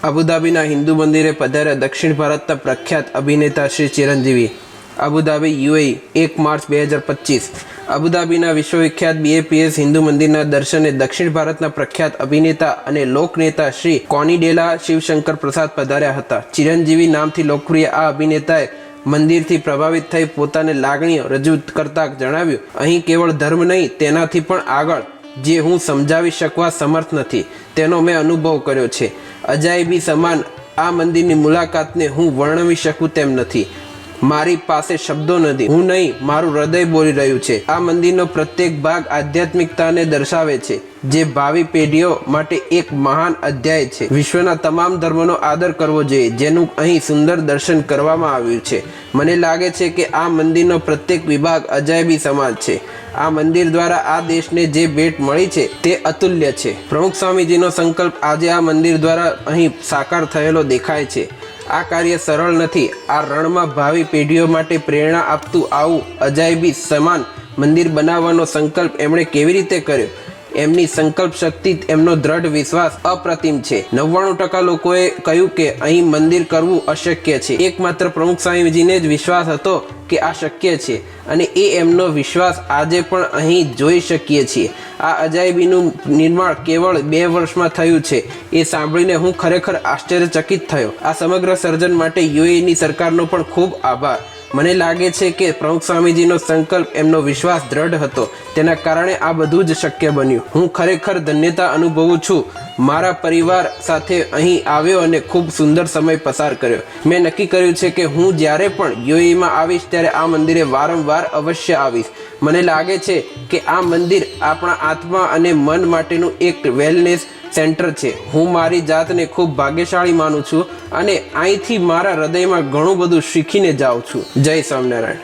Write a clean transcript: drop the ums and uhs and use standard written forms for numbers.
અબુધાબીના હિન્દુ મંદિરે પધાર્યા દક્ષિણ ભારતના પ્રખ્યાત અભિનેતા Shri Chiranjeevi. Abu Dhabi UAE 1 March 2025। અબુધાબીના વિશ્વવિખ્યાત BAPS Hindu મંદિરના દર્શને દક્ષિણ ભારતના પ્રખ્યાત અભિનેતા અને લોકનેતા શ્રી કોનિડેલા શિવશંકર પ્રસાદ પધાર્યા હતા। ચિરંજીવી નામથી લોકપ્રિય આ અભિનેતાએ મંદિરથી પ્રભાવિત થઈ પોતાની લાગણીઓ રજૂ કરતા જણાવ્યું, અહીં કેવળ ધર્મ નહીં, તેનાથી પણ આગળ જે હું સમજાવી શકવા સમર્થ નથી તેનો મેં અનુભવ કર્યો છે। અજાયબી સમાન આ મંદિરની મુલાકાતને હું વર્ણવી શકું તેમ નથી। મારી પાસે શબ્દો નથી, હું નહીં, મારું હૃદય બોલી રહ્યું છે। આ મંદિરનો પ્રત્યેક ભાગ આધ્યાત્મિકતાને દર્શાવે છે, જે ભાવિ પેઢીઓ માટે એક મહાન અધ્યાય છે। વિશ્વના તમામ ધર્મોનો આદર કરવો જોઈએ, જેનું અહીં સુંદર દર્શન કરવામાં આવ્યું છે। મને લાગે છે કે આ મંદિરનો પ્રત્યેક વિભાગ અજાયબી સમાન છે। આ મંદિર દ્વારા આ દેશને જે ભેટ મળી છે તે અતુલ્ય છે। પ્રમુખ સ્વામીજીનો સંકલ્પ આજે આ મંદિર દ્વારા અહીં સાકાર થયેલો દેખાય છે। આ કાર્ય સરળ નથી। આ રણમાં ભાવિ પેઢીઓ માટે પ્રેરણા આપતું આવું અજાયબી સમાન મંદિર બનાવવાનો સંકલ્પ એમણે કેવી રીતે કર્યો? એમની સંકલ્પ શક્તિ, એમનો દ્રઢ વિશ્વાસ અપ્રતિમ છે। 99% લોકોએ કહ્યું કે અહીં મંદિર કરવું અશક્ય છે। એકમાત્ર પ્રમુખ સ્વામીજીને જ વિશ્વાસ હતો કે આ શક્ય છે, અને એ એમનો વિશ્વાસ આજે પણ અહીં જોઈ શકીએ છીએ। આ અજાયબીનું નિર્માણ કેવળ 2 વર્ષમાં થયું છે, એ સાંભળીને હું ખરેખર આશ્ચર્યચકિત થયો। આ સમગ્ર સર્જન માટે યુએઈની સરકારનો પણ ખૂબ આભાર। મને લાગે છે કે પ્રમુખ સ્વામીજીનો સંકલ્પ, એમનો વિશ્વાસ દ્રઢ હતો, તેના કારણે આ બધું જ શક્ય બન્યું। હું ખરેખર ધન્યતા અનુભવું છું। મારા પરિવાર સાથે અહીં આવ્યો અને ખૂબ સુંદર સમય પસાર કર્યો। મેં નક્કી કર્યું છે કે હું જ્યારે પણ યુએઈમાં આવીશ ત્યારે આ મંદિરે વારંવાર અવશ્ય આવીશ। મને લાગે છે કે આ મંદિર આપણા આત્મા અને મન માટેનું એક વેલનેસ સેન્ટર છે। હું મારી જાતને ખૂબ ભાગ્યશાળી માનું છું અને અહીંથી મારા હૃદયમાં ઘણું બધું શીખીને જાઉં છું। જય સ્વામિનારાયણ।